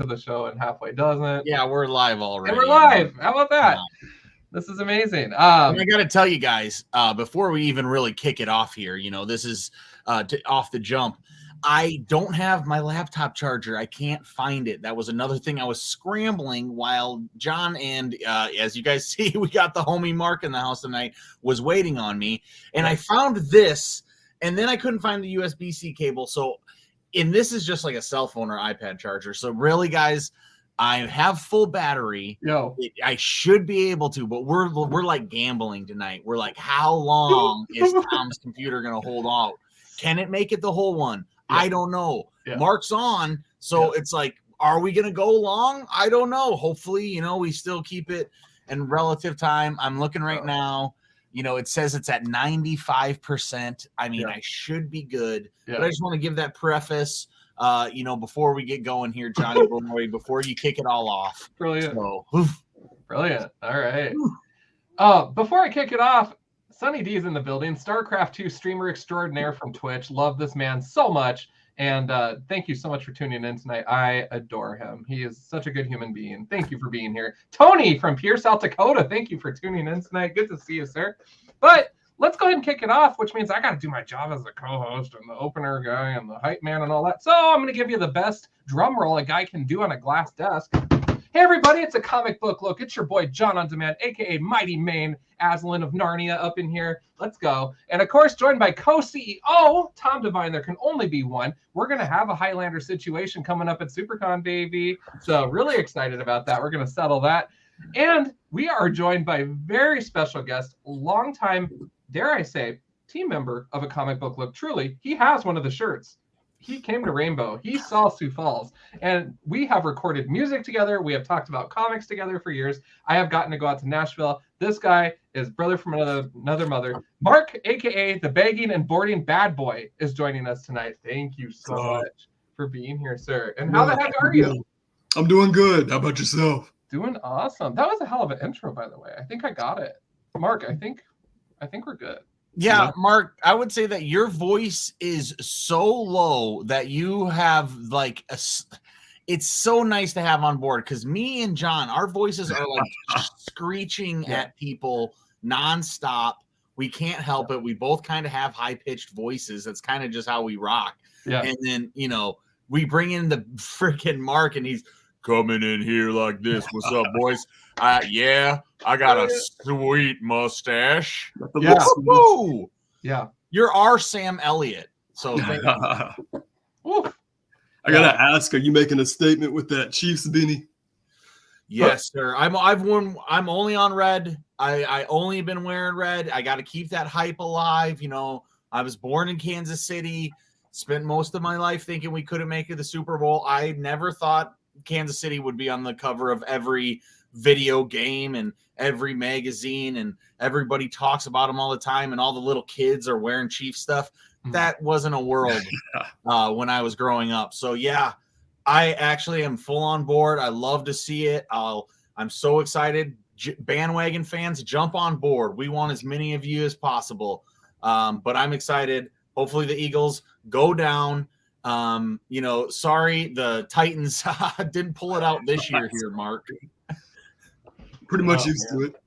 to the show and halfway doesn't. Yeah, we're live already. And we're live. How about that? This is amazing. And I got to tell you guys, before we even really kick it off here, this is off the jump. I don't have my laptop charger. I can't find it. That was another thing I was scrambling while John and, as you guys see, we got the homie Mark in the house tonight, was waiting on me. And I found this, and then I couldn't find the USB-C cable. And this is just like a cell phone or iPad charger. So really, guys, I have full battery. I should be able to, but we're like gambling tonight. We're like, how long is Tom's computer going to hold out? Can it make it the whole one? I don't know. Mark's on, so it's like, are we going to go long? I don't know. Hopefully, we still keep it in relative time. I'm looking right now. It says it's at 95%. I mean, I should be good, but I just want to give that preface. Before we get going here, Johnny Boy, before you kick it all off. Brilliant. So, brilliant. All right. Before I kick it off, Sunny D is in the building. StarCraft 2 streamer extraordinaire from Twitch. Love this man so much. And thank you so much for tuning in tonight. I adore him. He is such a good human being. Thank you for being here. Tony from Pierre, South Dakota. Thank you for tuning in tonight. Good to see you, sir. But let's go ahead and kick it off, which means I got to do my job as the co-host and the opener guy and the hype man and all that. So I'm going to give you the best drum roll a guy can do on a glass desk. Hey, everybody, it's a comic book look. It's your boy, John On Demand, a.k.a. Mighty Mane Aslan of Narnia up in here. Let's go. And, of course, joined by co-CEO Tom Devine. There can only be one. We're going to have a Highlander situation coming up at SuperCon, baby. So really excited about that. We're going to settle that. And we are joined by a very special guest, longtime, dare I say, team member of a comic book look. Truly, he has one of the shirts. He came to Rainbow. He saw Sioux Falls. And we have recorded music together. We have talked about comics together for years. I have gotten to go out to Nashville. This guy is brother from another mother. Mark, a.k.a. the begging and boarding bad boy, is joining us tonight. Thank you so much for being here, sir. And how the heck are you? I'm doing good. How about yourself? Doing awesome. That was a hell of an intro, by the way. I think I got it. Mark, I think we're good. Yeah, Mark, I would say that your voice is so low that you have it's so nice to have on board, because me and John, our voices are like screeching at people nonstop. We can't help it. We both kind of have high-pitched voices. That's kind of just how we rock. Yeah. And then, we bring in the freaking Mark, and he's coming in here like this. What's up, boys? Yeah, I got a sweet mustache. Yeah. Woo! Yeah. You're our Sam Elliott. So thank you. I gotta ask, are you making a statement with that Chiefs beanie? Yes, sir. I'm only on red. I only been wearing red. I got to keep that hype alive. I was born in Kansas City, spent most of my life thinking we couldn't make it to the Super Bowl. I never thought Kansas City would be on the cover of every video game and every magazine, and everybody talks about them all the time, and all the little kids are wearing Chief stuff. That wasn't a world when I was growing up. So yeah, I actually am full on board. I love to see it. I'm so excited. Bandwagon fans, jump on board. We want as many of you as possible. But I'm excited. Hopefully the Eagles go down. Sorry, the Titans didn't pull it out this year here, Mark. Pretty much used to it.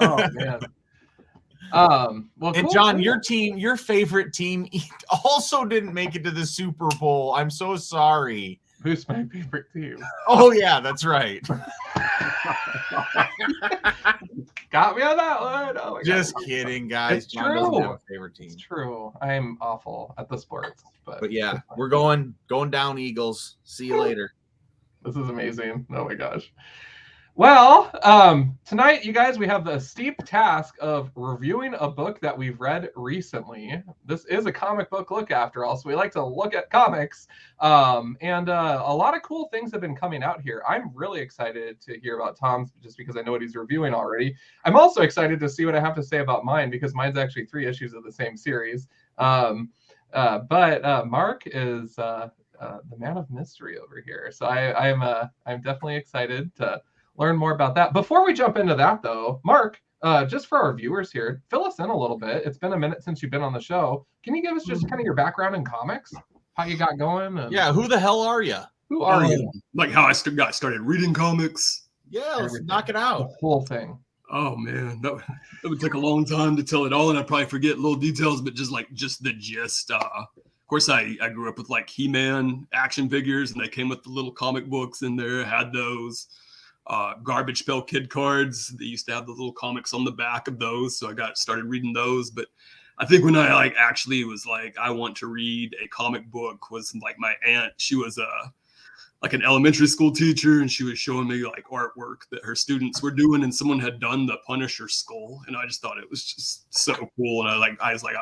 Oh, man. Well, and John, your team, your favorite team, also didn't make it to the Super Bowl. I'm so sorry. Who's my favorite team? Oh, yeah, that's right. Got me on that one. Oh my Just God. kidding, guys. It's John true. doesn't have a favorite team. It's true. I'm awful at the sports. But yeah, we're going down, Eagles. See you later. This is amazing. Oh my gosh. Well, tonight, you guys, we have the steep task of reviewing a book that we've read recently. This is a comic book look, after all, so we like to look at comics. And a lot of cool things have been coming out here. I'm really excited to hear about Tom's, just because I know what he's reviewing already. I'm also excited to see what I have to say about mine, because mine's actually 3 issues of the same series. But Mark is the man of mystery over here, so I'm definitely excited to learn more about that. Before we jump into that, though, Mark, just for our viewers here, fill us in a little bit. It's been a minute since you've been on the show. Can you give us just kind of your background in comics, how you got going? Yeah, who the hell are you? Who are you? Like how I got started reading comics. Yeah, let's Everything. knock it The out. whole thing. Oh man, that would take a long time to tell it all, and I'd probably forget little details, but just the gist. Of course, I grew up with like He-Man action figures, and they came with the little comic books in there. Had those Garbage Pail Kid cards. They used to have the little comics on the back of those, so I got started reading those. But I think when I like actually was like, I want to read a comic book was like my aunt. She was like an elementary school teacher, and she was showing me like artwork that her students were doing, and someone had done the Punisher skull, and I just thought it was just so cool. And I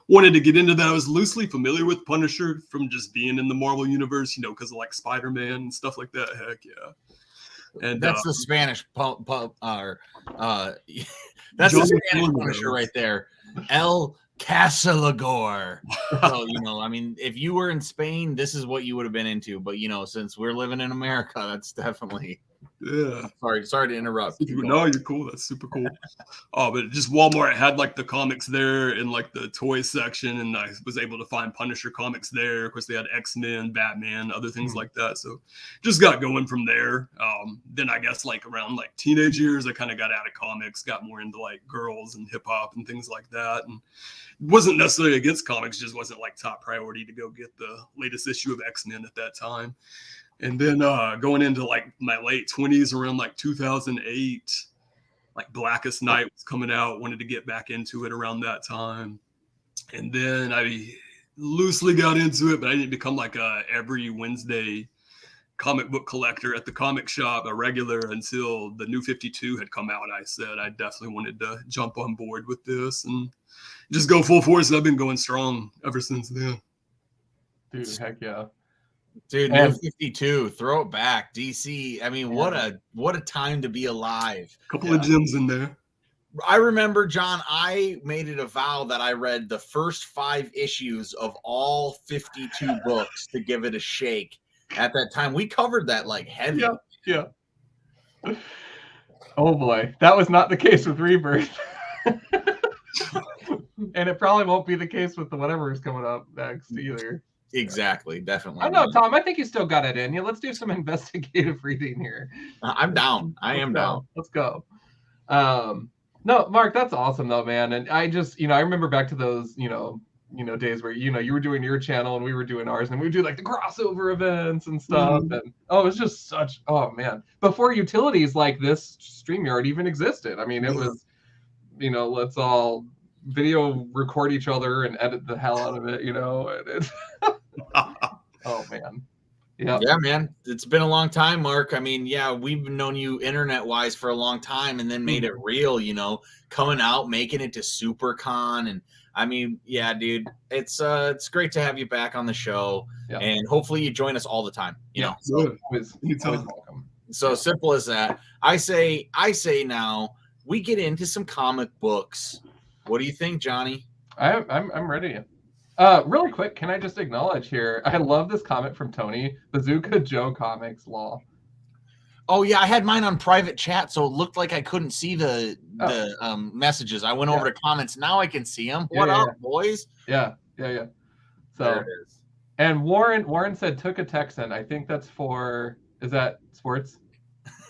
wanted to get into that. I was loosely familiar with Punisher from just being in the Marvel universe, you know, because of like Spider-Man and stuff like that. Heck yeah. And That's the Spanish that's Johnny the Spanish Silver. Punisher right there. El Casalagor. So, you know, I mean, if you were in Spain, this is what you would have been into. But, you know, since we're living in America, that's definitely. Yeah. Sorry to interrupt. No, you're cool. That's super cool. Oh, but just Walmart had like the comics there in like the toy section, and I was able to find Punisher comics there. Of course, they had X-Men, Batman, other things like that. So just got going from there. Then I guess like around like teenage years, I kind of got out of comics, got more into like girls and hip hop and things like that. And wasn't necessarily against comics, just wasn't like top priority to go get the latest issue of X-Men at that time. And then going into like my late 20s, around like 2008, like Blackest Night was coming out. Wanted to get back into it around that time. And then I loosely got into it, but I didn't become like a every Wednesday comic book collector at the comic shop, a regular, until the New 52 had come out. I said I definitely wanted to jump on board with this and just go full force. I've been going strong ever since then. Dude, heck yeah. Dude, And- New 52, throw it back. DC. I mean, what a time to be alive. Couple of gems in there. I remember, John, I made it a vow that I read the first 5 issues of all 52 books to give it a shake. At that time, we covered that like heavy. Yeah. Oh boy, that was not the case with Rebirth. And it probably won't be the case with the whatever is coming up next either. Exactly, definitely. I know, Tom. I think you still got it in you. Let's do some investigative reading here. I'm down. I am down. Let's go. No, Mark, that's awesome though, man. And I just, I remember back to those, days where you were doing your channel and we were doing ours, and we would do like the crossover events and stuff. And it was just such, oh man, before utilities like this StreamYard even existed. I mean, it was, let's all video record each other and edit the hell out of it, oh man. Yeah, man. It's been a long time, Mark. I mean, yeah, we've known you internet-wise for a long time and then made it real, coming out, making it to SuperCon. And I mean, yeah, dude, it's great to have you back on the show. Yeah. And hopefully you join us all the time, you know. So, always welcome. So simple as that. I say now we get into some comic books. What do you think, Johnny? I'm ready. Really quick, can I just acknowledge here? I love this comment from Tony, Bazooka Joe Comics Law. Oh yeah, I had mine on private chat, so it looked like I couldn't see the messages. I went over to comments. Now I can see them. What up, boys? Yeah. So, there it is. And Warren said took a Texan. I think that's for. Is that sports?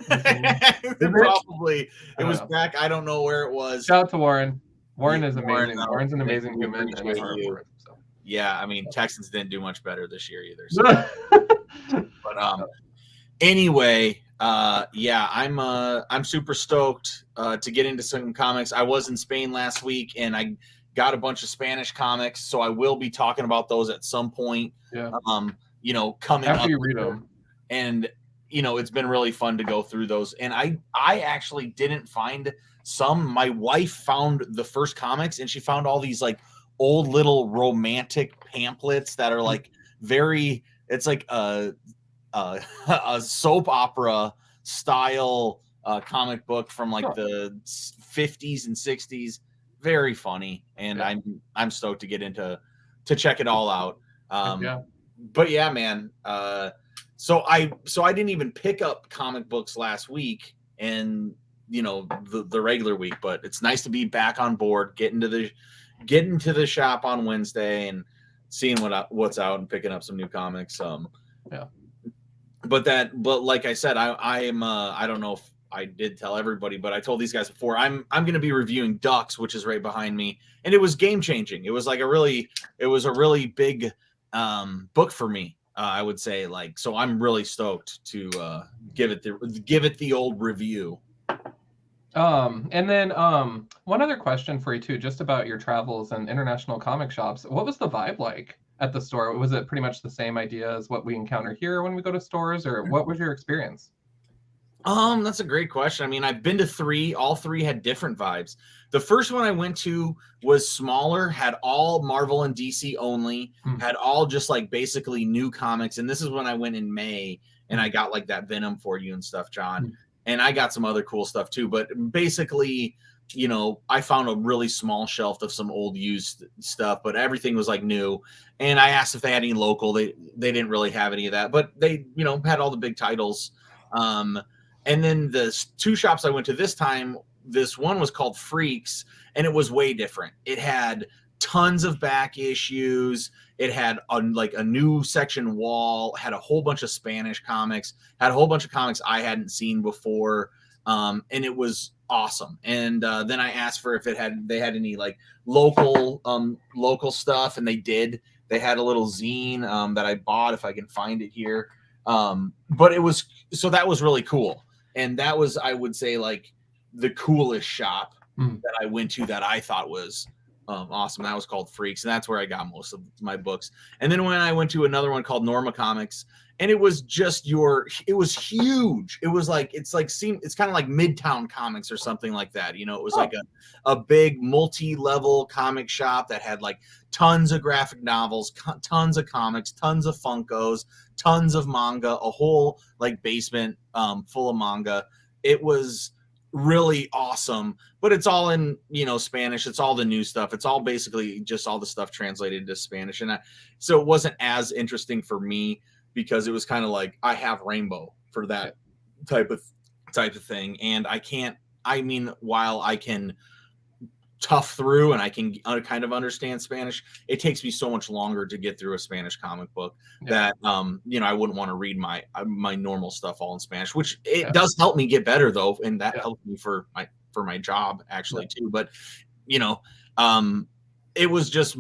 Probably. It was back. I don't know where it was. Shout out to Warren. Warren is amazing. Warren's an amazing human. Yeah, I mean, Texans didn't do much better this year either. So. But anyway, yeah, I'm super stoked to get into some comics. I was in Spain last week and I got a bunch of Spanish comics, so I will be talking about those at some point. Yeah. Coming after up you read them. And it's been really fun to go through those. And I actually didn't find some. My wife found the first comics and she found all these like old little romantic pamphlets that are like it's like a soap opera style comic book from like the 50s and 60s. Very funny. And I'm stoked to get into to check it all out. But yeah, man. So I didn't even pick up comic books last week and the regular week, but it's nice to be back on board, getting to the shop on Wednesday and seeing what's out and picking up some new comics. but like I said, I am I don't know if I did tell everybody, but I told these guys before I'm going to be reviewing Ducks, which is right behind me, and it was game changing. It was like a really big book for me. I would say, like, so I'm really stoked to give it the old review. And then one other question for you too, just about your travels and international comic shops. What was the vibe like at the store? Was it pretty much the same idea as what we encounter here when we go to stores, or what was your experience? That's a great question. I mean, I've been to 3. All 3 had different vibes. The first one I went to was smaller, had all Marvel and DC only, had all just like basically new comics. And this is when I went in May, and I got like that Venom for you and stuff, John. And I got some other cool stuff too. But basically, you know, I found a really small shelf of some old used stuff, but everything was like new. And I asked if they had any local. They didn't really have any of that, but they, you know, had all the big titles. And then the 2 shops I went to this time, this one was called Freaks, and it was way different. It had tons of back issues. It had a new section wall, had a whole bunch of Spanish comics, had a whole bunch of comics I hadn't seen before. And it was awesome. And then I asked for if they had any like local stuff, and they did. They had a little zine that I bought, if I can find it here. But that was really cool. And that was, I would say, like the coolest shop that I went to that I thought was awesome. That was called Freaks, and that's where I got most of my books. And then when I went to another one called Norma Comics, and it was just it was huge. It was like, it's kind of like Midtown Comics or something like that. You know, it was like a big multi-level comic shop that had like tons of graphic novels, tons of comics, tons of Funkos, tons of manga, a whole like basement full of manga. It was really awesome, but it's all in, you know, Spanish. It's all the new stuff. It's all basically just all the stuff translated into Spanish. And so it wasn't as interesting for me, because it was kind of like, I have Rainbow for that type of thing. And while I can tough through and I can kind of understand Spanish, it takes me so much longer to get through a Spanish comic book that, you know, I wouldn't want to read my normal stuff all in Spanish, which it does help me get better though. And that helped me for my job actually too. But, you know, it was just,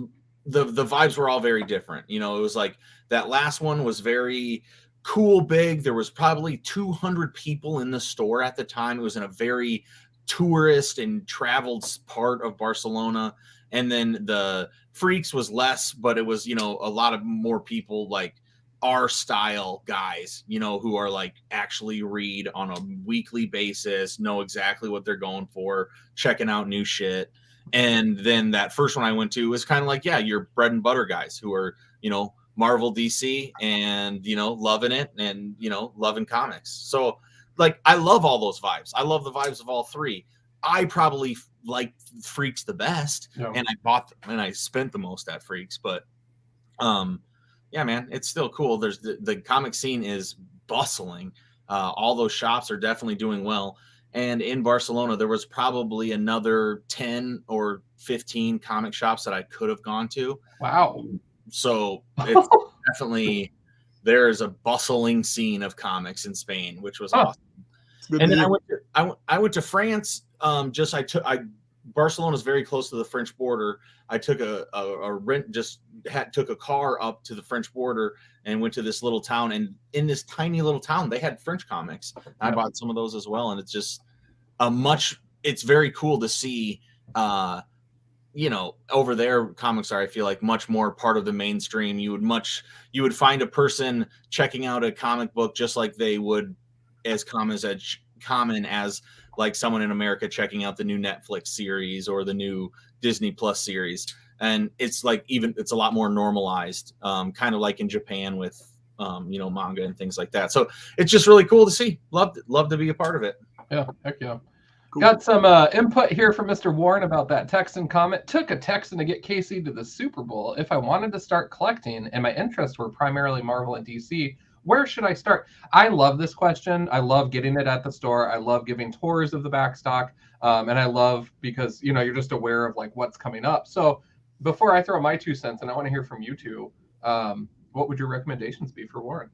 the vibes were all very different. You know, it was like, that last one was very cool, big. There was probably 200 people in the store at the time. It was in a very tourist and traveled part of Barcelona. And then the Freaks was less, but it was, you know, a lot of more people like our style guys, you know, who are like actually read on a weekly basis, know exactly what they're going for, checking out new shit. And then that first one I went to was kind of like, your bread and butter guys who are, you know, Marvel, DC, and, you know, loving it and, you know, loving comics. So like, I love all those vibes. I love the vibes of all 3. I probably like Freaks the best, and I bought them and I spent the most at Freaks, but yeah, man, it's still cool. There's the comic scene is bustling. All those shops are definitely doing well. And in Barcelona, there was probably another 10 or 15 comic shops that I could have gone to. Wow. So it's definitely, there is a bustling scene of comics in Spain, which was awesome. And then I went to France. Barcelona is very close to the French border. I took took a car up to the French border and went to this little town. And in this tiny little town, they had French comics. I bought some of those as well. And it's just it's very cool to see, you know, over there, comics are, I feel like, much more part of the mainstream. You would find a person checking out a comic book just like they would as common as like someone in America checking out the new Netflix series or the new Disney Plus series. And it's like, it's a lot more normalized, kind of like in Japan with, you know, manga and things like that. So it's just really cool to see. Love to be a part of it. Yeah. Heck yeah. Cool. Got some input here from Mr. Warren about that Texan comment. Took a Texan to get KC to the Super Bowl. If I wanted to start collecting and my interests were primarily Marvel and DC, where should I start? I love this question. I love getting it at the store. I love giving tours of the back stock. And I love, because, you know, you're just aware of like what's coming up. So before I throw my 2 cents, and I want to hear from you two, what would your recommendations be for Warren?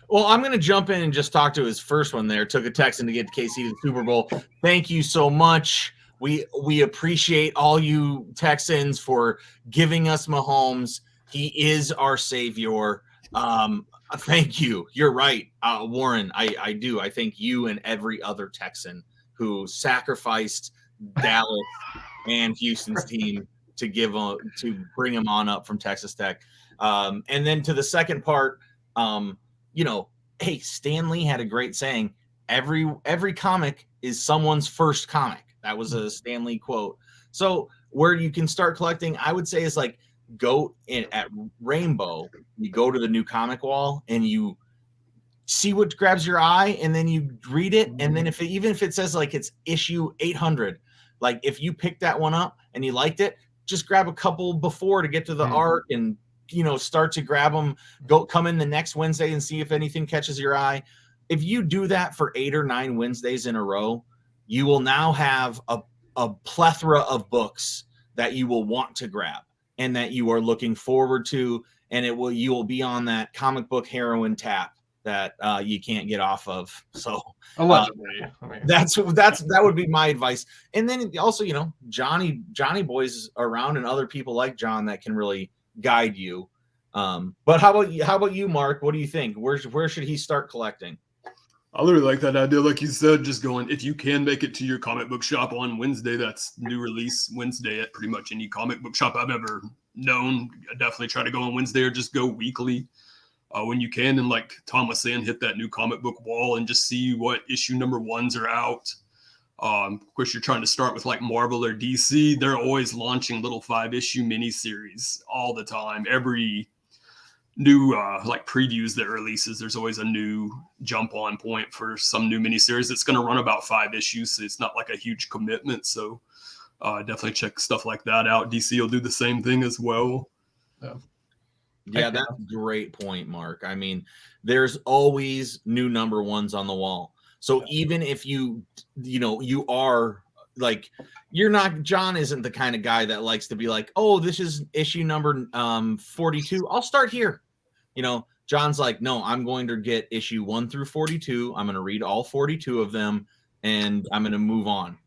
Well, I'm going to jump in and just talk to his first one there. Took a Texan to get KC to the Super Bowl. Thank you so much. We appreciate all you Texans for giving us Mahomes. He is our savior. Thank you. You're right, Warren. I do. I thank you and every other Texan who sacrificed Dallas and Houston's team to bring him on up from Texas Tech. And then to the second part, hey, Stan Lee had a great saying. Every comic is someone's first comic. That was a Stan Lee quote. So where you can start collecting, I would say, is like go in at Rainbow. You go to the new comic wall and you see what grabs your eye, and then you read it. And then even if it says like it's issue 800, like if you picked that one up and you liked it, just grab a couple before to get to the art and start to grab them. Come in the next Wednesday and see if anything catches your eye. If you do that for 8 or 9 Wednesdays in a row, you will now have a plethora of books that you will want to grab and that you are looking forward to, and you will be on that comic book heroin tap that you can't get off of. So allegedly, that would be my advice. And then also, Johnny Boy's around and other people like John that can really guide you. But how about you, Mark? What do you think? Where should he start collecting? I really like that idea. Like you said, just going, if you can make it to your comic book shop on Wednesday, that's new release Wednesday at pretty much any comic book shop I've ever known. I definitely try to go on Wednesday or just go weekly when you can. And like Tom was saying, hit that new comic book wall and just see what issue number 1s are out. Of course, you're trying to start with like Marvel or DC. They're always launching little 5-issue miniseries all the time. Every new like previews that releases, there's always a new jump on point for some new miniseries that's going to run about 5 issues. So it's not like a huge commitment. So definitely check stuff like that out. DC will do the same thing as well. Yeah, that's a great point, Mark. I mean, there's always new number 1s on the wall. So even if you are like, John isn't the kind of guy that likes to be like, oh, this is issue number 42. I'll start here. John's like, no, I'm going to get issue 1 through 42. I'm going to read all 42 of them and I'm going to move on.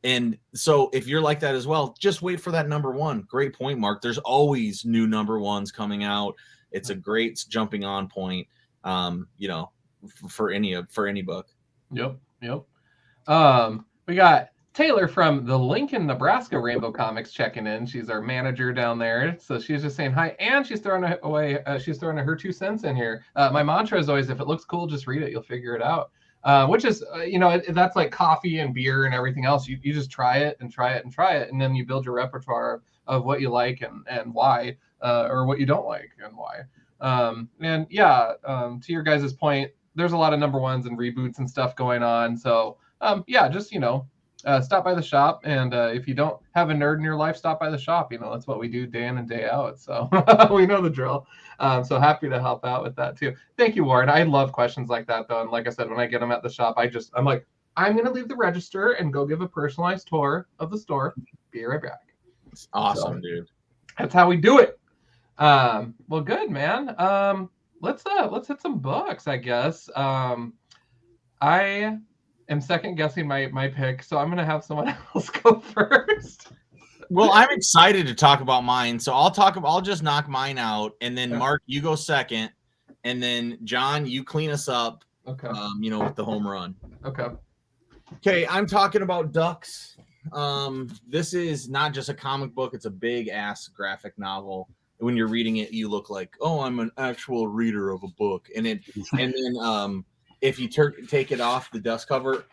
And so if you're like that as well, just wait for that number 1. Great point, Mark. There's always new number 1s coming out. It's a great jumping on point, for any book. Yep. We got Taylor from the Lincoln, Nebraska Rainbow Comics checking in. She's our manager down there. So she's just saying hi, and she's throwing her 2 cents in here. My mantra is always, if it looks cool, just read it. You'll figure it out. Which is, that's like coffee and beer and everything else. You just try it and try it and try it. And then you build your repertoire of what you like and why, or what you don't like and why. To your guys' point, there's a lot of number 1s and reboots and stuff going on. So just, stop by the shop. And if you don't have a nerd in your life, stop by the shop. That's what we do day in and day out. So we know the drill. So happy to help out with that too. Thank you, Warren. I love questions like that though. And like I said, when I get them at the shop, I'm like, I'm going to leave the register and go give a personalized tour of the store. Be right back. It's awesome, dude. That's how we do it. Well, good, man. Let's hit some books, I guess. I am second guessing my pick, so I'm gonna have someone else go first. Well, I'm excited to talk about mine, so I'll just knock mine out, and then Mark, you go second, and then John, you clean us up. Okay. With the home run. Okay, I'm talking about Ducks. This is not just a comic book, it's a big ass graphic novel. When you're reading it, you look like, oh, I'm an actual reader of a book. And then if you take it off the dust cover,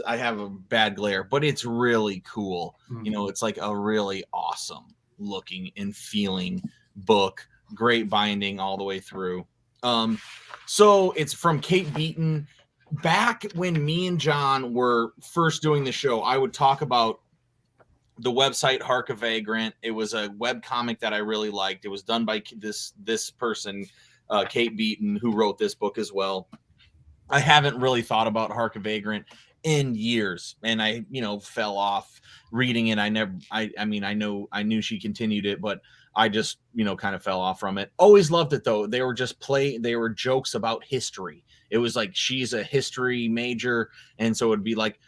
I have a bad glare, but it's really cool. It's like a really awesome looking and feeling book. Great binding all the way through. So it's from Kate Beaton. Back when me and John were first doing the show, I would talk about the website Hark a Vagrant. It was a web comic that I really liked. It was done by this person, Kate Beaton, who wrote this book as well. I haven't really thought about Hark a Vagrant in years, and I fell off reading it. I knew she continued it, but I just, kind of fell off from it. Always loved it though. They were they were jokes about history. It was like, she's a history major. And so it'd be like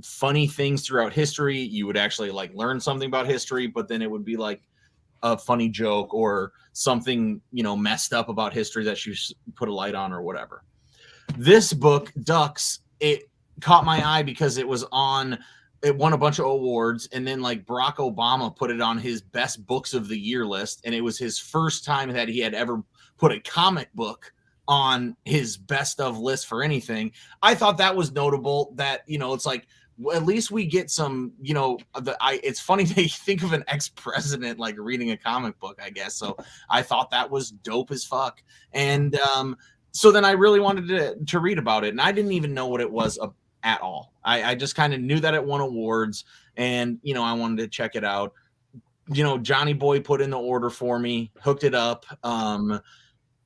funny things throughout history. You would actually like learn something about history, but then it would be like a funny joke or something, messed up about history that she put a light on or whatever. This book, Ducks, it caught my eye because it won a bunch of awards, and then like Barack Obama put it on his best books of the year list, and it was his first time that he had ever put a comic book on his best of list for anything. I thought that was notable that, it's like, at least we get some, it's funny they think of an ex-president like reading a comic book, I guess. So I thought that was dope as fuck. And so then I really wanted to read about it, and I didn't even know what it was at all. I just kind of knew that it won awards, and I wanted to check it out. Johnny Boy put in the order for me, hooked it up,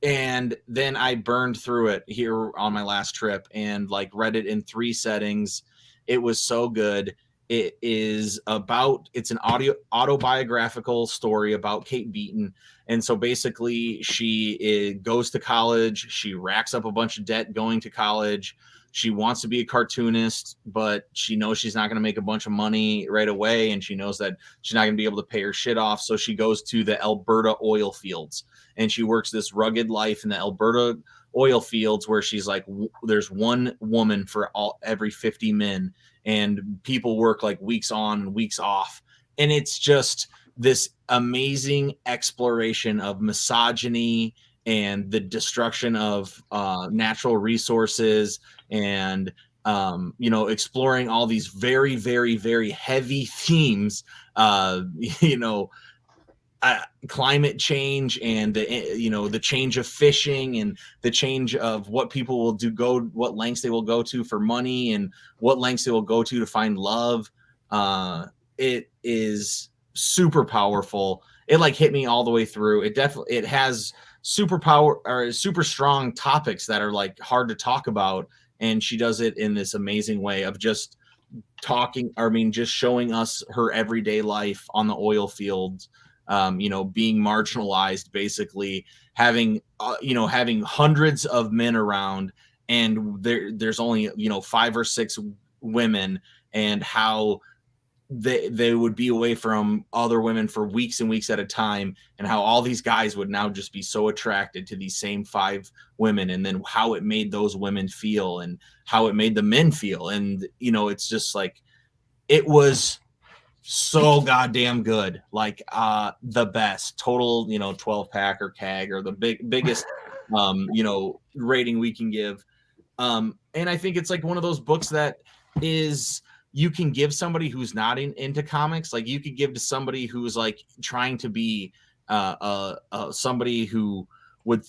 and then I burned through it here on my last trip and like read it in 3 settings. It was so good. It's an autobiographical story about Kate Beaton. And so basically she goes to college. She racks up a bunch of debt going to college. She wants to be a cartoonist, but she knows she's not going to make a bunch of money right away. And she knows that she's not going to be able to pay her shit off. So she goes to the Alberta oil fields, and she works this rugged life in the Alberta oil fields where she's like, there's one woman for every 50 men, and people work like weeks on and weeks off. And it's just this amazing exploration of misogyny and the destruction of natural resources, and exploring all these very, very, very heavy themes, climate change, and the change of fishing, and the change of what people will do, what lengths they will go to for money, and what lengths they will go to find love. It is super powerful. It like hit me all the way through. It has super strong topics that are like hard to talk about, and she does it in this amazing way of just just showing us her everyday life on the oil fields, being marginalized, basically having hundreds of men around, and there's only 5 or 6 women, and how they would be away from other women for weeks and weeks at a time, and how all these guys would now just be so attracted to these same 5 women, and then how it made those women feel and how it made the men feel. And it's just like, it was so goddamn good, like the best total 12-pack or CAG, or the biggest rating we can give. And I think it's like one of those books that is, you can give somebody who's not into comics. Like, you could give to somebody who's like trying to be somebody who would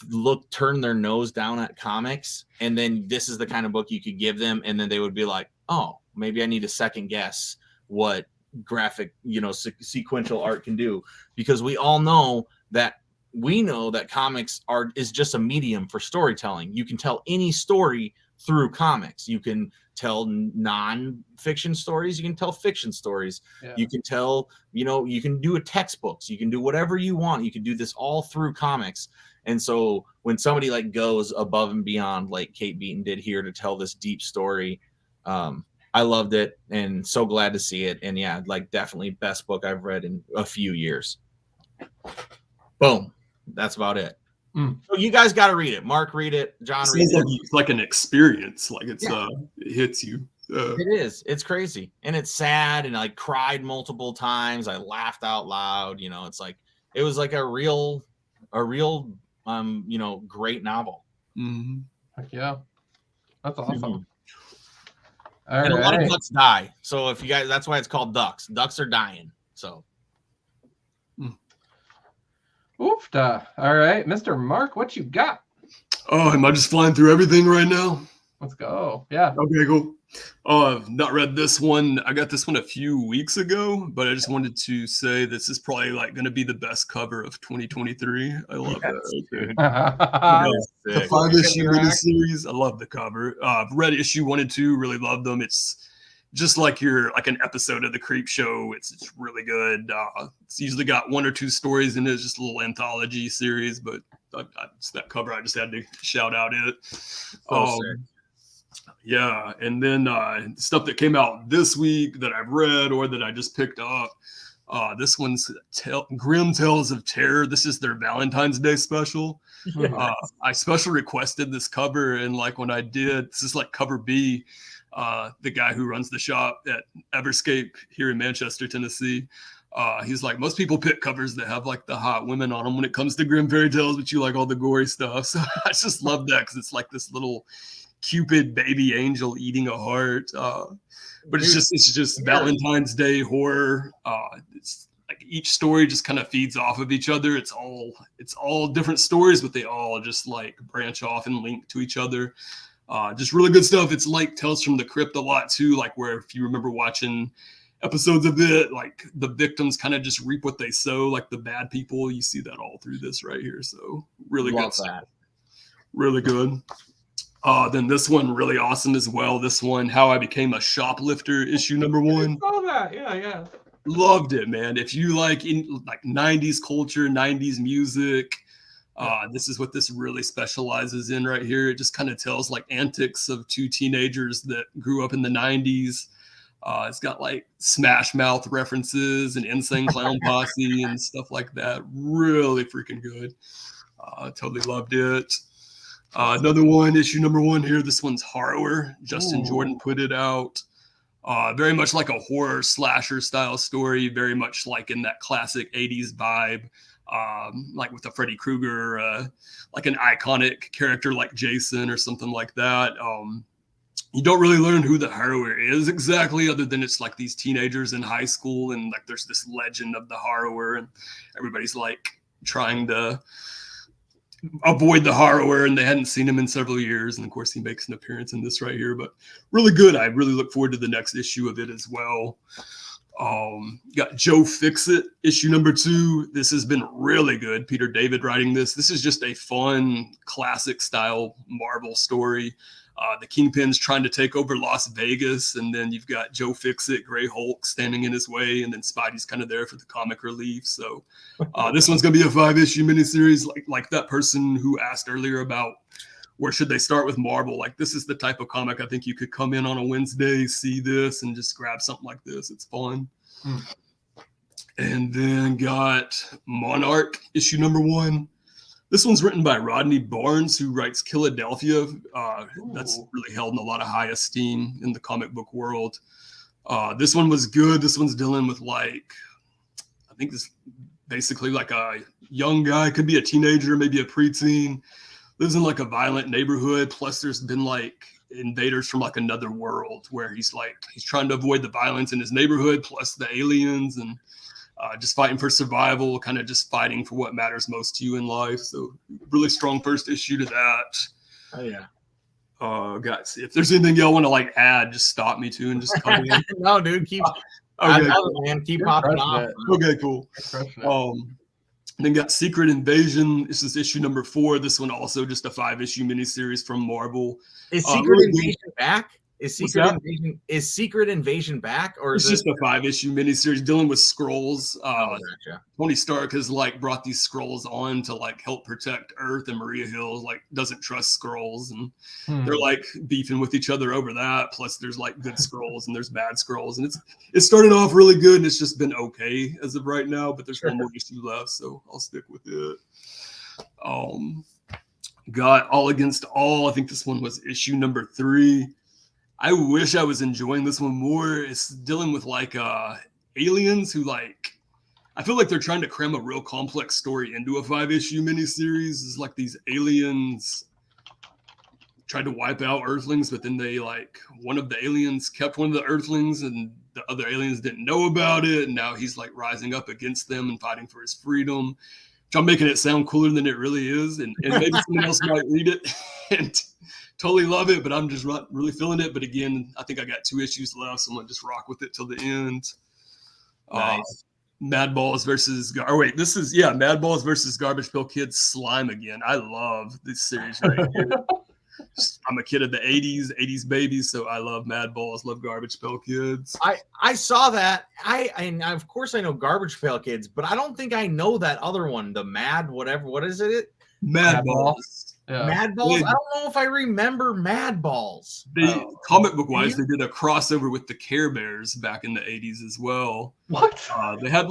turn their nose down at comics, and then this is the kind of book you could give them, and then they would be like, oh, maybe I need to second guess what graphic sequential art can do, because we know that comics is just a medium for storytelling. You can tell any story through comics. You can tell non-fiction stories, you can tell fiction stories. Yeah. You can tell, you can do a textbooks, you can do whatever you want. You can do this all through comics. And so when somebody like goes above and beyond, like Kate Beaton did here, to tell this deep story, I loved it, and so glad to see it. And yeah, like definitely best book I've read in a few years. Boom. That's about it. So you guys got to read it. Mark, read it. John, read it. It's like an experience. Like it hits you. It is. It's crazy, and it's sad. And I cried multiple times. I laughed out loud. It's like, it was like a real, great novel. Mm-hmm. Heck yeah, that's awesome. Mm-hmm. And a lot of ducks die. So if you guys, that's why it's called Ducks. Ducks are dying. So. Oofda. All right, Mr. Mark, what you got? Oh, am I just flying through everything right now? Let's go. Yeah. Okay, cool. I've not read this one. I got this one a few weeks ago, but I just wanted to say this is probably like going to be the best cover of 2023. I love that. The 5-issue miniseries. I love the cover. I've read issue 1 and 2. Really love them. It's just like an episode of the Creep Show. It's really good. It's usually got 1 or 2 stories in it. It's just a little anthology series, but it's that cover. I just had to shout out it. Yeah, and then stuff that came out this week that I've read or that I just picked up. This one's Grim Tales of Terror. This is their Valentine's Day special. Yes. I special requested this cover, and like when I did, this is like cover B. The guy who runs the shop at Everscape here in Manchester, Tennessee. He's like, most people pick covers that have like the hot women on them when it comes to grim fairy tales, but you like all the gory stuff. So I just love that because it's like this little Cupid baby angel eating a heart. But it's just Valentine's Day horror. It's like each story just kind of feeds off of each other. It's all different stories, but they all just like branch off and link to each other. Just really good stuff. It's like Tales from the Crypt a lot too, like where if you remember watching episodes of it, like the victims kind of just reap what they sow, like the bad people. You see that all through this right here. So really good stuff. Really good. Then this one really awesome as well. This one, How I Became a Shoplifter, issue number 1. I saw that. Yeah. Loved it, man. If you like 90s culture, 90s music, this is what this really specializes in right here. It just kind of tells like antics of 2 teenagers that grew up in the 90s. It's got like Smash Mouth references and Insane Clown Posse and stuff like that. Really freaking good. Totally loved it. Another one, issue number 1 here. This one's Horror. Justin Jordan put it out. Very much like a horror slasher style story. Very much like in that classic 80s vibe. Like with a Freddy Krueger, like an iconic character like Jason or something like that. You don't really learn who the Harrower is exactly, other than it's like these teenagers in high school, and like there's this legend of the Harrower, and everybody's like trying to avoid the Harrower, and they hadn't seen him in several years. And of course, he makes an appearance in this right here, but really good. I really look forward to the next issue of it as well. Got Joe Fixit, issue number 2. This has been really good. Peter David writing this. This is just a fun, classic style Marvel story. The Kingpin's trying to take over Las Vegas, and then you've got Joe Fixit, Grey Hulk, standing in his way, and then Spidey's kind of there for the comic relief. So this one's going to be a 5-issue miniseries, like that person who asked earlier about where should they start with Marvel. Like this is the type of comic I think you could come in on a Wednesday, see this, and just grab something like this. It's fun. And then got Monarch, issue number 1. This one's written by Rodney Barnes, who writes Philadelphia. That's really held in a lot of high esteem in the comic book world. This one was good. This one's dealing with I think this basically like a young guy, could be a teenager, maybe a preteen, lives in like a violent neighborhood. Plus there's been like invaders from like another world where he's trying to avoid the violence in his neighborhood, plus the aliens, and just fighting for survival, kind of just fighting for what matters most to you in life. So really strong first issue to that. Oh yeah. Guys, if there's anything y'all want to like add, just stop me too and just come in. No, dude, keep okay. Man, keep popping off. Okay, cool. Then got Secret Invasion. This is issue number 4. This one also just a 5-issue miniseries from Marvel. Is Secret Invasion back? Is Secret Invasion back, or it's just a 5-issue miniseries dealing with Skrulls? Gotcha. Tony Stark has like brought these Skrulls on to like help protect Earth, and Maria Hill like doesn't trust Skrulls, and they're like beefing with each other over that. Plus, there's like good Skrulls and there's bad Skrulls, and it started off really good, and it's just been okay as of right now. But there's one more issue left, so I'll stick with it. Got All Against All. I think this one was issue number 3. I wish I was enjoying this one more. It's dealing with like aliens who like, I feel like they're trying to cram a real complex story into a 5-issue miniseries. It's like these aliens tried to wipe out Earthlings, but then they like, one of the aliens kept one of the Earthlings and the other aliens didn't know about it. And now he's like rising up against them and fighting for his freedom, which I'm making it sound cooler than it really is. And maybe someone else might read it and totally love it, but I'm just not really feeling it. But again, I think I got 2 issues left, so I'm gonna just rock with it till the end. Nice. Mad Balls versus Mad Balls versus Garbage Pail Kids Slime again. I love this series right here. I'm a kid of the 80s babies, so I love Mad Balls, love Garbage Pail Kids. I saw that. And of course I know Garbage Pail Kids, but I don't think I know that other one, the Mad whatever. What is it? Mad Balls. Yeah. Mad Balls. Yeah. I don't know if I remember Mad Balls. They comic book wise, they did a crossover with the Care Bears back in the 80s as well. What? They had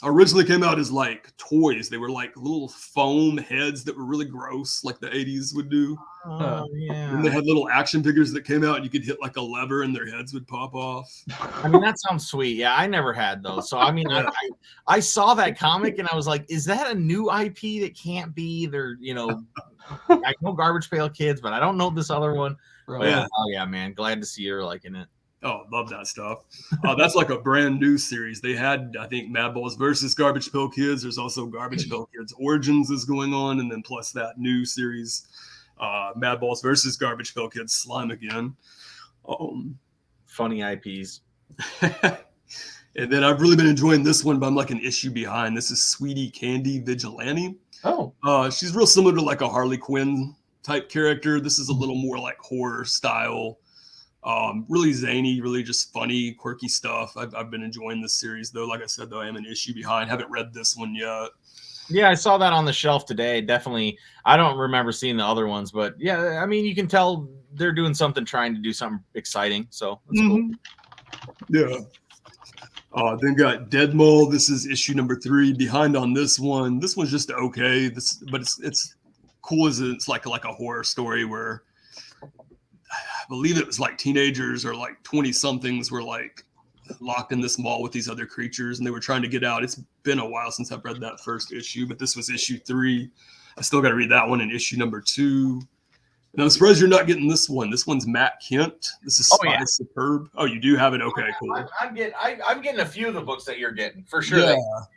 originally came out as like toys. They were like little foam heads that were really gross, like the 80s would do. Oh yeah. And they had little action figures that came out and you could hit like a lever and their heads would pop off. I mean, that sounds sweet. Yeah, I never had those. So I mean, I saw that comic and I was like, is that a new IP that can't be? They're, I know Garbage Pail Kids, but I don't know this other one. Right. Yeah. Oh yeah, man. Glad to see you're liking it. Oh, love that stuff. That's like a brand new series. They had, I think, Mad Balls versus Garbage Pail Kids. There's also Garbage Pail Kids Origins is going on. And then plus that new series, Mad Balls versus Garbage Pail Kids Slime Again. Funny IPs. And then I've really been enjoying this one, but I'm like an issue behind. This is Sweetie Candy Vigilante. Oh. She's real similar to like a Harley Quinn type character. This is a little more like horror style. Really zany, really just funny, quirky stuff. I've been enjoying this series though. Like I said, though, I am an issue behind. Haven't read this one yet. Yeah, I saw that on the shelf today. Definitely. I don't remember seeing the other ones, but yeah, I mean, you can tell they're doing something, trying to do something exciting. So that's cool. Yeah. Then got Dead Mole. This is issue number 3. Behind on this one. This one's just okay. But it's cool as it's like a horror story where I believe it was like teenagers or like 20 somethings were like locked in this mall with these other creatures and they were trying to get out. It's been a while since I've read that first issue, but this was issue 3. I still got to read that one in issue number 2. And I'm surprised you're not getting this one. This one's Matt Kent. This is Spy Superb. Oh, you do have it? Okay, cool. I'm getting a few of the books that you're getting for sure.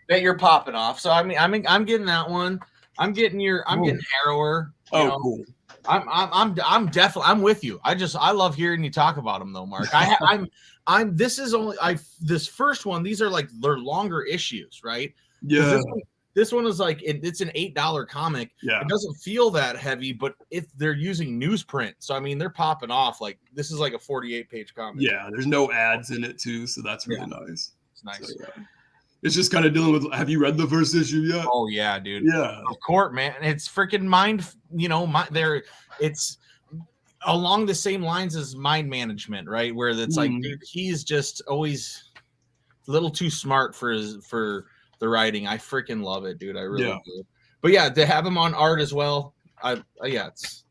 That you're popping off. So I mean, I'm getting that one. I'm getting Harrower. Cool. I'm definitely I'm with you. I love hearing you talk about them though, Mark. This first one. These are like they're longer issues, right? Yeah. This one is like it's an $8 comic. Yeah. It doesn't feel that heavy, but if they're using newsprint, so I mean they're popping off. Like this is like a 48-page comic. Yeah, there's no ads in it too, so that's really nice. It's nice. So, yeah. It's just kind of dealing with. Have you read the first issue yet? Oh yeah, dude. Yeah. Of course, man. It's freaking mind. It's along the same lines as Mind Management, right? Where it's like, dude, he's just always a little too smart for the writing. I freaking love it, dude. I really do. But yeah, to have him on art as well. It's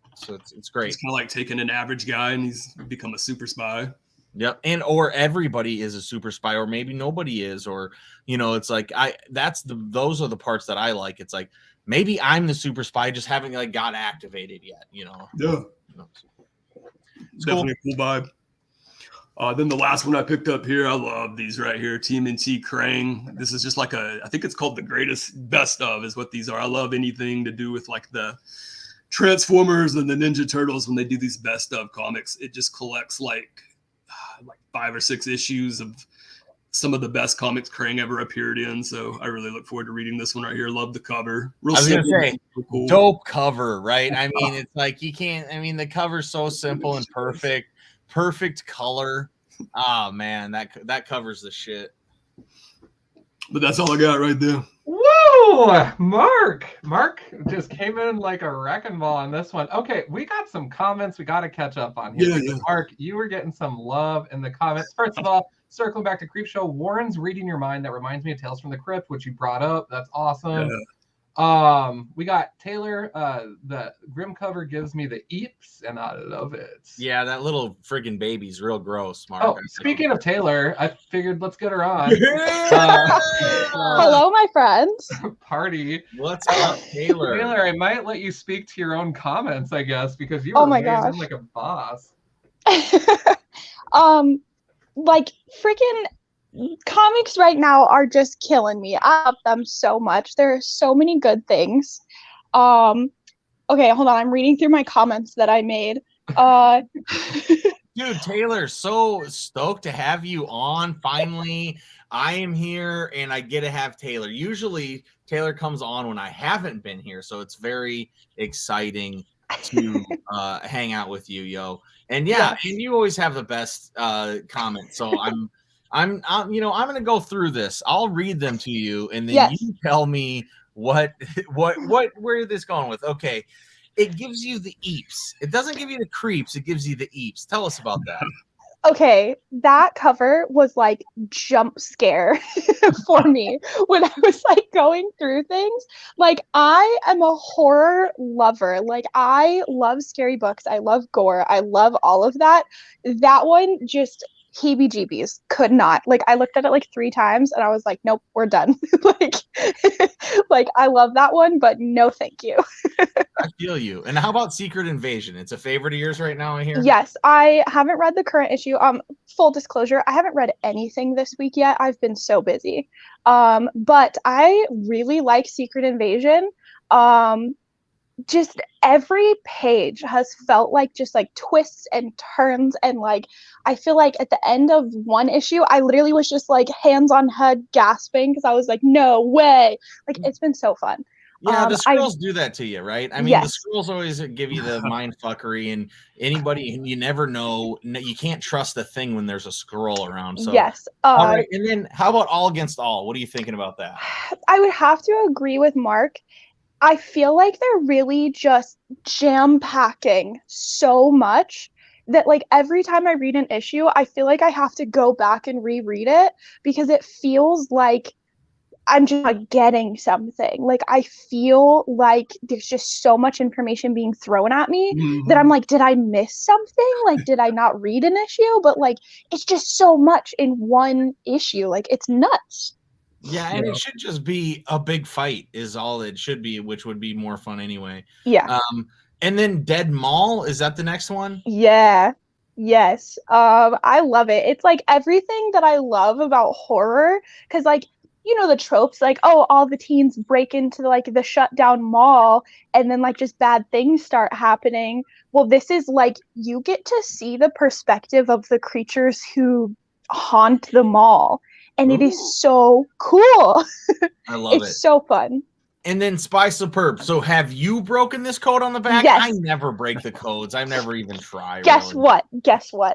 great. It's kind of like taking an average guy and he's become a super spy. Yep. And or everybody is a super spy, or maybe nobody is, or it's like those are the parts that I like. It's like maybe I'm the super spy, just haven't like got activated yet, Yeah. It's definitely cool vibe. Then the last one I picked up here, I love these right here, TMNT Krang. This is just like I think it's called the greatest best of is what these are. I love anything to do with like the Transformers and the Ninja Turtles when they do these best of comics. It just collects like 5 or 6 issues of some of the best comics Krang ever appeared in. So I really look forward to reading this one right here. Love the cover. I was gonna say, cool. Dope cover, right? I mean, it's like you can't. I mean, the cover's so simple and perfect color. Oh man, that covers the shit. But that's all I got right there. Whoa, Mark just came in like a wrecking ball on this one. Okay, we got some comments we got to catch up on here. Yeah. Mark, you were getting some love in the comments. First of all, circling back to Creep Show, Warren's reading your mind. That reminds me of Tales from the Crypt, which you brought up. That's awesome. Yeah. We got Taylor. The Grim cover gives me the eeps, and I love it. Yeah, that little friggin' baby's real gross, Mark. Oh, speaking of Taylor, I figured let's get her on. Hello, my friends. Party. What's up, Taylor? Taylor, I might let you speak to your own comments, I guess, because you Oh were my weighing in gosh. like a boss. Like freaking comics right now are just killing me. I love them so much. There are so many good things. Okay, hold on. I'm reading through my comments that I made. Dude, Taylor, so stoked to have you on. Finally, I am here and I get to have Taylor. Usually Taylor comes on when I haven't been here, so it's very exciting. to hang out with you, yo. And yeah, and you always have the best comments. So I'm gonna go through this. I'll read them to you, and then you tell me where this going with. Okay, it gives you the eeps. It doesn't give you the creeps. It gives you the eeps. Tell us about that. Okay, that cover was like jump scare for me when I was like going through things. Like, I am a horror lover. Like, I love scary books. I love gore. I love all of that. That one just heebie-jeebies. Could not. Like, I looked at it like 3 times and I was like, nope, we're done. like I love that one, but no thank you. I feel you. And how about Secret Invasion? It's a favorite of yours right now, I hear? Yes, I haven't read the current issue. Full disclosure, I haven't read anything this week yet. I've been so busy. But I really like Secret Invasion. Just every page has felt like just like twists and turns, and like I feel like at the end of one issue I literally was just like hands on head gasping because I was like, no way. Like, it's been so fun. Yeah, the scrolls do that to you, right? I mean, yes. The scrolls always give you the mind fuckery, and anybody, you never know. You can't trust a thing when there's a scroll around. So yes. All right, and then how about All Against All? What are you thinking about that? I would have to agree with Mark. I feel like they're really just jam-packing so much that like every time I read an issue, I feel like I have to go back and reread it because it feels like I'm just like getting something. Like, I feel like there's just so much information being thrown at me that I'm like, did I miss something? Like, did I not read an issue? But like, it's just so much in one issue. Like, it's nuts. Yeah, and it should just be a big fight is all it should be, which would be more fun anyway. Yeah. And then Dead Mall, is that the next one? Yeah. Yes. I love it. It's like everything that I love about horror, because like, you know, the tropes, like, oh, all the teens break into like the shut down mall and then like just bad things start happening. Well, this is like, you get to see the perspective of the creatures who haunt the mall. And it is so cool. I love it. It's so fun. And then Spy Superb. So have you broken this code on the back? Yes. I never break the codes. I never even try. Guess what?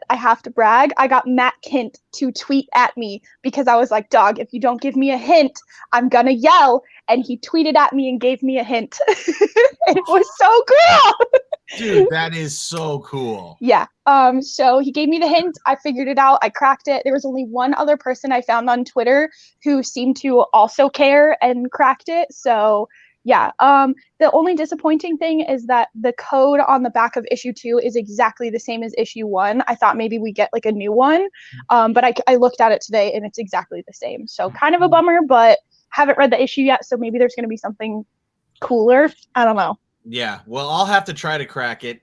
I have to brag. I got Matt Kint to tweet at me because I was like, dog, if you don't give me a hint, I'm gonna yell. And he tweeted at me and gave me a hint. It was so cool. Dude, that is so cool. Yeah. So he gave me the hint. I figured it out. I cracked it. There was only one other person I found on Twitter who seemed to also care and cracked it. So yeah. The only disappointing thing is that the code on the back of issue 2 is exactly the same as issue 1. I thought maybe we get like a new one. But I looked at it today and it's exactly the same. So kind of a bummer, but haven't read the issue yet. So maybe there's going to be something cooler. I don't know. Yeah, well, I'll have to try to crack it.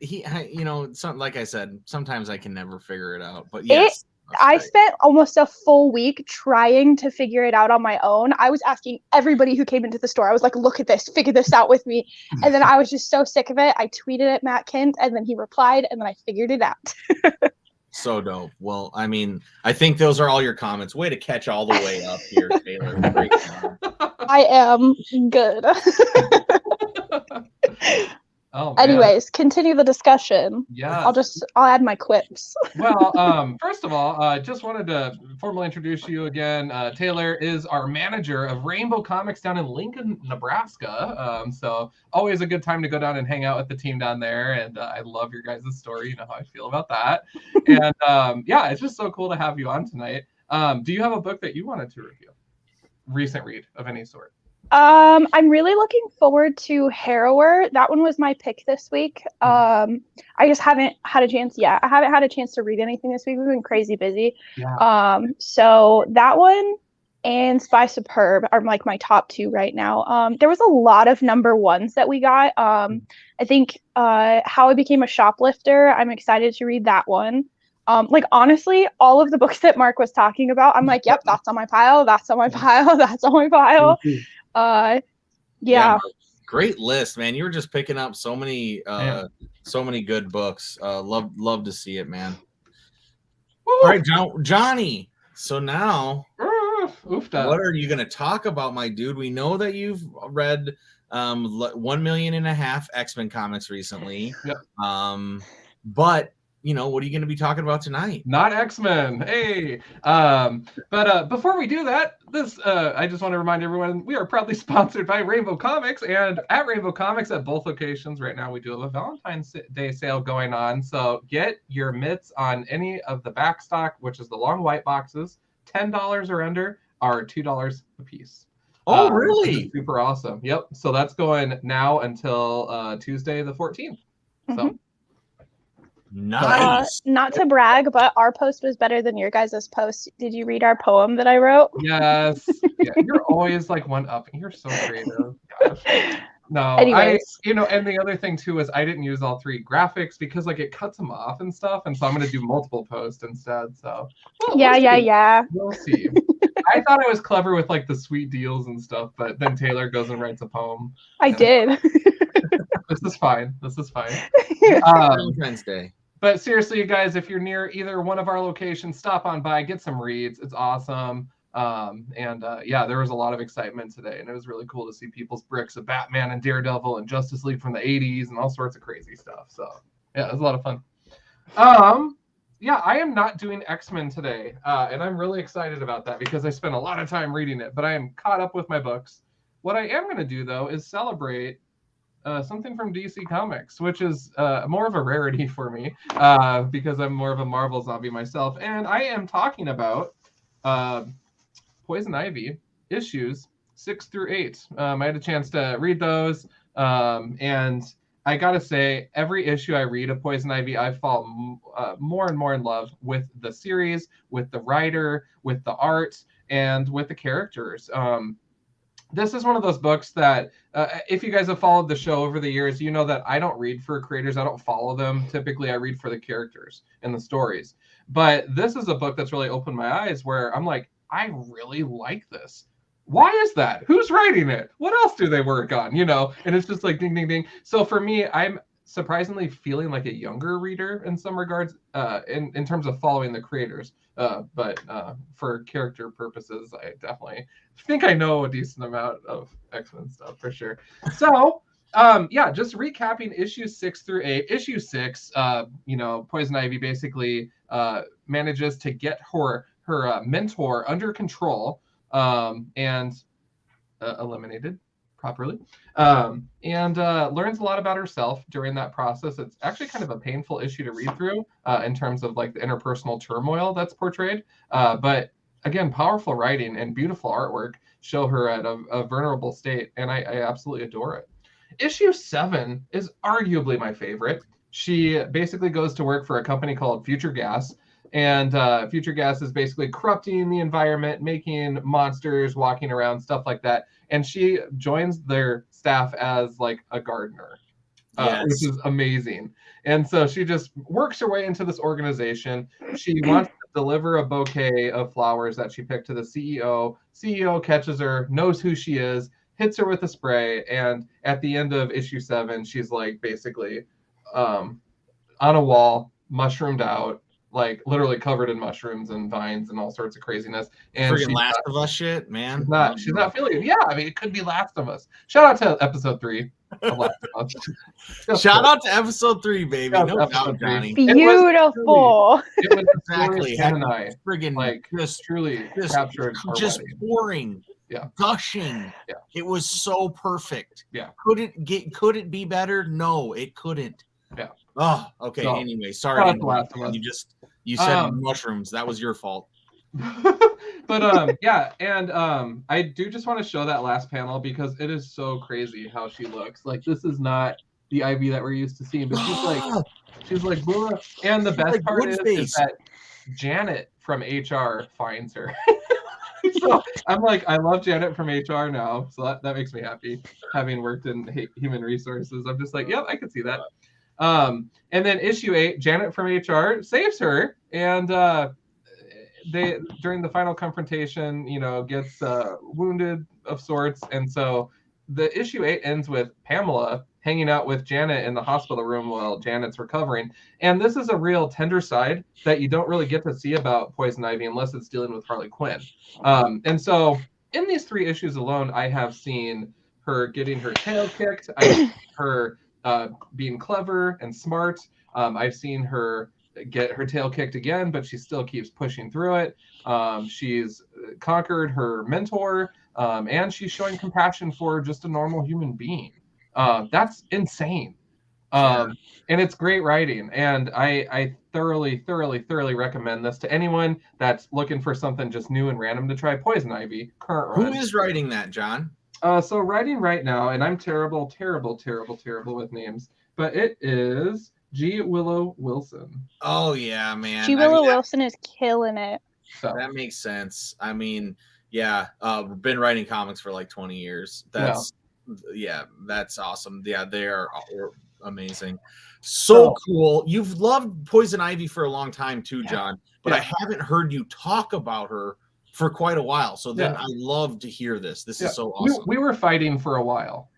Like I said, sometimes I can never figure it out. But yes, I spent almost a full week trying to figure it out on my own. I was asking everybody who came into the store. I was like, look at this, figure this out with me. And then I was just so sick of it. I tweeted at Matt Kint, and then he replied, and then I figured it out. So dope. Well, I mean, I think those are all your comments. Way to catch all the way up here, Taylor. Great job. I am good. Oh, anyways, continue the discussion. Yeah, I'll add my quips. Well, first of all, I just wanted to formally introduce you again. Taylor is our manager of Rainbow Comics down in Lincoln, Nebraska. So always a good time to go down and hang out with the team down there. And I love your guys' story. You know how I feel about that. And yeah, it's just so cool to have you on tonight. Do you have a book that you wanted to review? Recent read of any sort? I'm really looking forward to Harrower. That one was my pick this week. I just haven't had a chance yet. I haven't had a chance to read anything this week. We've been crazy busy. Yeah. So that one and Spy Superb are like my top 2 right now. There was a lot of number 1s that we got. I think How I Became a Shoplifter. I'm excited to read that one. Like, honestly, all of the books that Mark was talking about, I'm like, yep, that's on my pile. That's on my pile. That's on my pile. Yeah. Great list, man. You were just picking up so many good books. Love to see it, man. Woo! All right, Johnny. So now, what are you going to talk about, my dude? We know that you've read 1.5 million X-Men comics recently. Yep. But what are you going to be talking about tonight? Not X-Men. Hey. But before we do that, I just want to remind everyone we are proudly sponsored by Rainbow Comics, and at Rainbow Comics at both locations right now we do have a Valentine's Day sale going on. So get your mitts on any of the back stock, which is the long white boxes. $10 or under are $2 a piece. Oh, really? Super awesome. Yep. So that's going now until Tuesday the 14th. So. Nice. Not to brag, but our post was better than your guys' post. Did you read our poem that I wrote? Yes. Yeah, you're always like one up. You're so creative. Gosh. No, Anyways. and the other thing too is I didn't use all 3 graphics because like it cuts them off and stuff, and so I'm gonna do multiple posts instead. So Yeah. We'll see. I thought I was clever with like the sweet deals and stuff, but then Taylor goes and writes a poem. I did. This is fine. Valentine's Day. But seriously, you guys, if you're near either one of our locations, stop on by, get some reads. It's awesome. There was a lot of excitement today, and it was really cool to see people's bricks of Batman and Daredevil and Justice League from the 80s and all sorts of crazy stuff. So yeah, it was a lot of fun. I am not doing X-Men today, and I'm really excited about that because I spent a lot of time reading it, but I am caught up with my books. What I am going to do, though, is celebrate something from DC Comics, which is more of a rarity for me because I'm more of a Marvel zombie myself. And I am talking about Poison Ivy issues 6 through 8. I had a chance to read those, and I gotta say, every issue I read of Poison Ivy, I fall more and more in love with the series, with the writer, with the art, and with the characters. This is one of those books that, if you guys have followed the show over the years, you know that I don't read for creators. I don't follow them. Typically, I read for the characters and the stories. But this is a book that's really opened my eyes where I'm like, I really like this. Why is that? Who's writing it? What else do they work on? And it's just like ding, ding, ding. So for me, I'm surprisingly feeling like a younger reader in some regards, in terms of following the creators. But for character purposes, I definitely think I know a decent amount of X-Men stuff for sure. So just recapping issues 6 through 8. Issue 6, Poison Ivy basically manages to get her mentor under control and eliminated properly, and learns a lot about herself during that process. It's actually kind of a painful issue to read through in terms of like the interpersonal turmoil that's portrayed. But again, powerful writing and beautiful artwork show her at a vulnerable state, and I absolutely adore it. Issue 7 is arguably my favorite. She basically goes to work for a company called Future Gas, and Future Gas is basically corrupting the environment, making monsters walking around, stuff like that. And she joins their staff as like a gardener, which is amazing. And so she just works her way into this organization. She wants to deliver a bouquet of flowers that she picked to the CEO. CEO catches her, knows who she is, hits her with a spray. And at the end of issue 7, she's like basically on a wall, mushroomed out, like literally covered in mushrooms and vines and all sorts of craziness. And freaking Last of Us shit, man. She's not feeling it. Yeah, I mean, it could be Last of Us. Shout out to episode 3 of Last of Us. Shout out to episode 3 , baby. No doubt, Johnny. Beautiful. It was exactly. Friggin' like just truly captured. Just pouring. Yeah. Gushing. Yeah. It was so perfect. Yeah. Could it be better? No, it couldn't. Yeah. Oh, okay. So, anyway, sorry. You said mushrooms. That was your fault. But I do just want to show that last panel because it is so crazy how she looks. Like this is not the Ivy that we're used to seeing, but she's like Bula. And the best part is that Janet from HR finds her. So I'm like, I love Janet from HR now, so that makes me happy. Having worked in human resources, I'm just like, yep, I can see that. And then issue 8, Janet from HR saves her, and they during the final confrontation, gets wounded of sorts, and so the issue 8 ends with Pamela hanging out with Janet in the hospital room while Janet's recovering. And this is a real tender side that you don't really get to see about Poison Ivy unless it's dealing with Harley Quinn. And so in these 3 issues alone, I have seen her getting her tail kicked. I've seen her being clever and smart. I've seen her get her tail kicked again, but she still keeps pushing through it. She's conquered her mentor, and she's showing compassion for just a normal human being. That's insane. And it's great writing. And I thoroughly recommend this to anyone that's looking for something just new and random to try. Poison Ivy, current run. Who is writing that, John? So writing right now, and I'm terrible with names, but it is G. Willow Wilson. Oh yeah, man. G. Willow Wilson is killing it. So that makes sense. I mean, yeah, been writing comics for like 20 years. That's that's awesome. Yeah, they are amazing. So cool. You've loved Poison Ivy for a long time too, John, but I haven't heard you talk about her for quite a while. So then I love to hear this. This is so awesome. We were fighting for a while.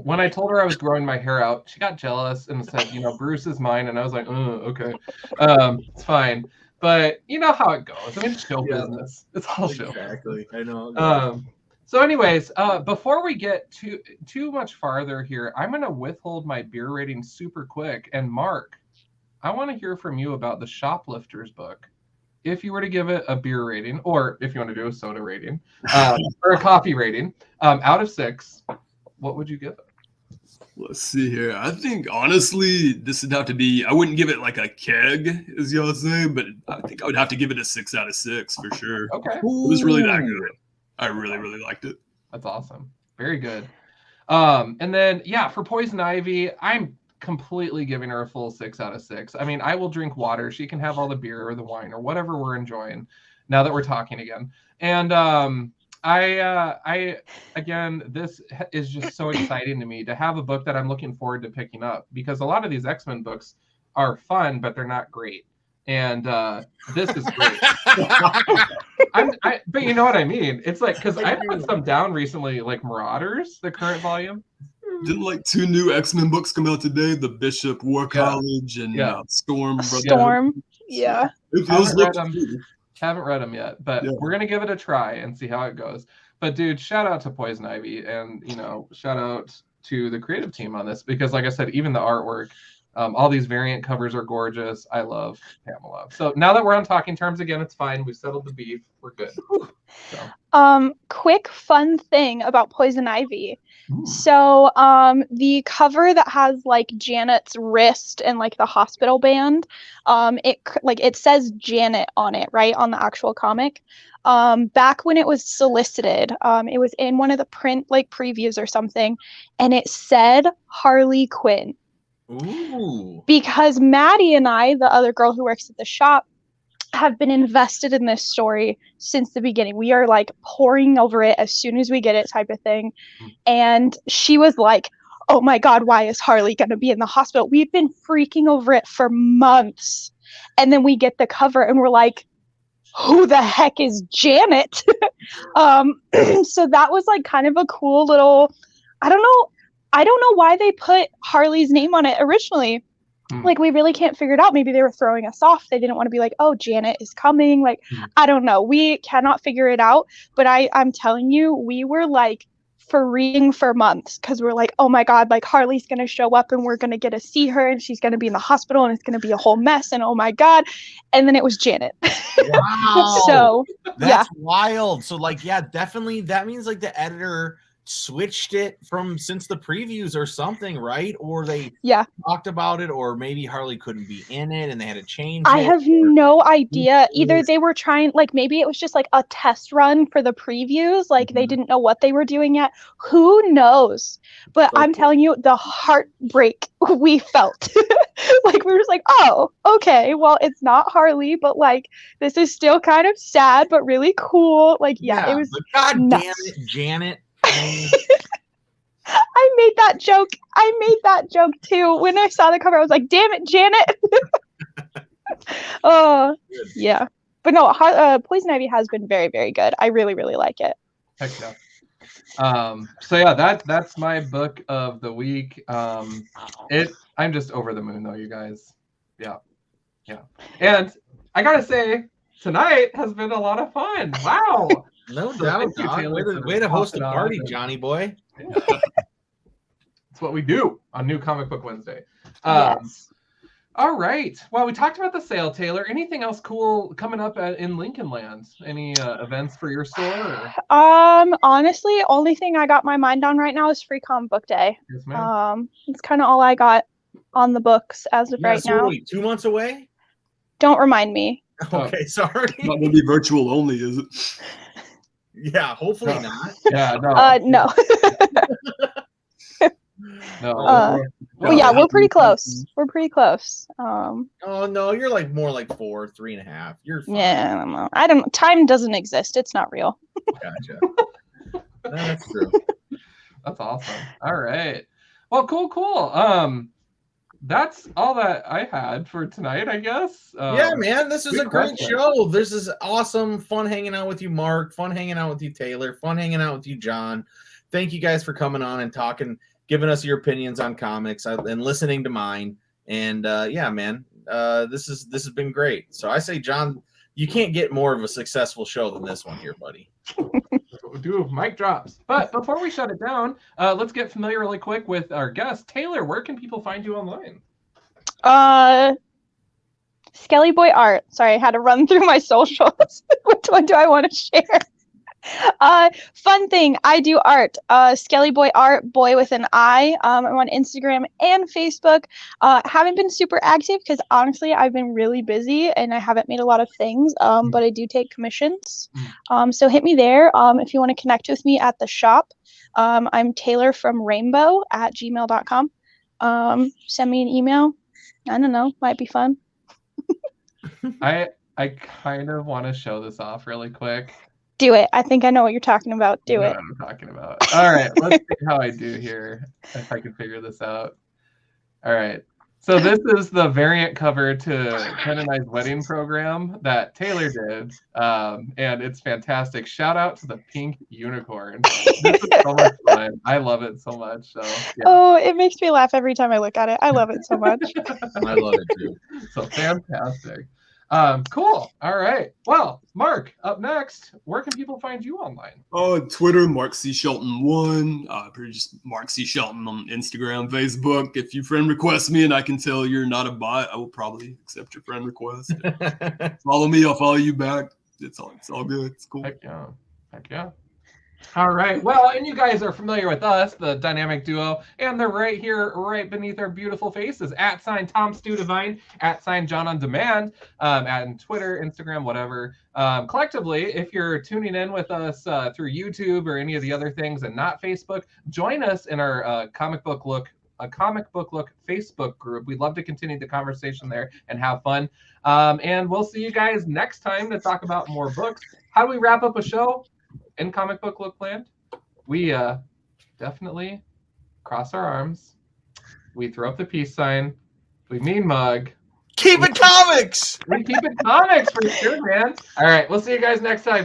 When I told her I was growing my hair out, she got jealous and said, Bruce is mine. And I was like, okay. It's fine. But you know how it goes. I mean, it's show business. It's all show. Exactly. I know. So anyways, before we get too much farther here, I'm going to withhold my beer rating super quick. And Mark, I want to hear from you about the Shoplifters book. If you were to give it a beer rating, or if you want to do a soda rating, or a coffee rating, out of 6, what would you give it? Let's see here. I think, honestly, this would have to be, I wouldn't give it like a keg, as y'all say, but I think I would have to give it a 6 out of 6 for sure. Okay. It was really that good. I really liked it. That's awesome. Very good. And then, for Poison Ivy, I'm completely giving her a full 6 out of 6. I mean, I will drink water. She can have all the beer or the wine or whatever we're enjoying now that we're talking again. And I again, this is just so exciting to me to have a book that I'm looking forward to picking up, because a lot of these X-Men books are fun, but they're not great. And this is great. But you know what I mean? It's like, because I put some down recently, like Marauders, the current volume. Didn't like 2 new X-Men books come out today? The Bishop War College and Storm. Storm. Yeah. Haven't read them yet, but we're gonna give it a try and see how it goes. But dude, shout out to Poison Ivy, and shout out to the creative team on this, because like I said, even the artwork, all these variant covers are gorgeous. I love Pamela. So now that we're on talking terms again, it's fine. We've settled the beef. We're good. So. Quick fun thing about Poison Ivy. Ooh. So the cover that has like Janet's wrist and like the hospital band, it says Janet on it, right, on the actual comic. Back when it was solicited, it was in one of the print like previews or something, and it said Harley Quinn. Ooh. Because Maddie and I, the other girl who works at the shop, have been invested in this story since the beginning. We are like pouring over it as soon as we get it, type of thing. And she was like, oh my God, why is Harley going to be in the hospital? We've been freaking over it for months. And then we get the cover and we're like, who the heck is Janet? So that was like kind of a cool little, I don't know why they put Harley's name on it originally. Like, we really can't figure it out. Maybe they were throwing us off. They didn't want to be like, oh, Janet is coming. Like, I don't know. We cannot figure it out. But I'm telling you, we were like freeing for months, because we're like, oh my God, like Harley's going to show up and we're going to get to see her and she's going to be in the hospital and it's going to be a whole mess. And oh my God. And then it was Janet. Wow. So that's wild. So like, definitely. That means like the editor switched it from since the previews or something, right? Or they talked about it, or maybe Harley couldn't be in it and they had to change it. I have no idea. Either they were trying, like maybe it was just like a test run for the previews, like they didn't know what they were doing yet. Who knows? But I'm telling you, the heartbreak we felt. Like we were just like, oh, okay, well, it's not Harley, but like this is still kind of sad but really cool. Like it was God nuts. damn it, Janet. I made that joke too. When I saw the cover, I was like, damn it, Janet. Yeah. But no, Poison Ivy has been very, very good. I really, really like it. Heck yeah. So yeah, that's my book of the week. I'm just over the moon though, you guys. Yeah. And I gotta say, tonight has been a lot of fun. Wow. No doubt. Way to host a party, Johnny boy. That's what we do on New Comic Book Wednesday. Yes. All right. Well, we talked about the sale, Taylor. Anything else cool coming up in Lincoln Land? Any events for your store? Or? Honestly, only thing I got my mind on right now is Free Comic Book Day. Yes, ma'am. It's kind of all I got on the books as of right now. Wait, 2 months away? Don't remind me. Okay, sorry. Not gonna be virtual only, is it? Yeah, hopefully No. not. Yeah, no. No. No. Well, yeah, we're pretty close. We're pretty close. Oh no, you're like more like 4, 3.5. You're fine. Yeah, I don't know. I don't. Time doesn't exist. It's not real. Gotcha. That's true. That's awesome. All right. Well, cool. That's all that I had for tonight, I guess. Yeah, man, this is we a great crushed it. show. This is awesome. Fun hanging out with you, Mark. Fun hanging out with you, Taylor. Fun hanging out with you, John. Thank you guys for coming on and talking, giving us your opinions on comics and listening to mine. And yeah, man, this has been great. So I say, John, you can't get more of a successful show than this one here, buddy. That's what we do. Mic drops. But before we shut it down, let's get familiar really quick with our guest. Taylor, where can people find you online? Skelly Boy Art. Sorry, I had to run through my socials. Which one do I want to share? Fun thing, I do art. Skelly Boy Art, boy with an I. I'm on Instagram and Facebook. Haven't been super active because honestly I've been really busy and I haven't made a lot of things. But I do take commissions. So hit me there. If you want to connect with me at the shop. I'm Taylor from Rainbow at gmail.com. Send me an email. I don't know, might be fun. I kind of want to show this off really quick. Do it. I think I know what you're talking about. Do I know it. what I'm talking about. All right, let's see how I do here. If I can figure this out. All right. So this is the variant cover to Ken and I's wedding program that Taylor did, and it's fantastic. Shout out to the pink unicorn. This is so much fun. I love it so much. So yeah. Oh, it makes me laugh every time I look at it. I love it so much. I love it too. So fantastic. Cool. All right. Well, Mark, up next, where can people find you online? Twitter, Mark C. Shelton 1. Just Mark C. Shelton on Instagram, Facebook. If you friend request me and I can tell you're not a bot, I will probably accept your friend request. Follow me, I'll follow you back. It's all good. It's cool. Heck yeah. All right. Well, and you guys are familiar with us, the dynamic duo, and they're right here, right beneath our beautiful faces. @ Tom Stu Divine, @ John on Demand, at Twitter, Instagram, whatever. Collectively, if you're tuning in with us through YouTube or any of the other things and not Facebook, join us in our Comic Book Look Facebook group. We'd love to continue the conversation there and have fun. And we'll see you guys next time to talk about more books. How do we wrap up a show? In Comic Book Look Land, we definitely cross our arms. We throw up the peace sign. We mean mug. Keep it comics! We keep it comics for sure, man. All right, we'll see you guys next time.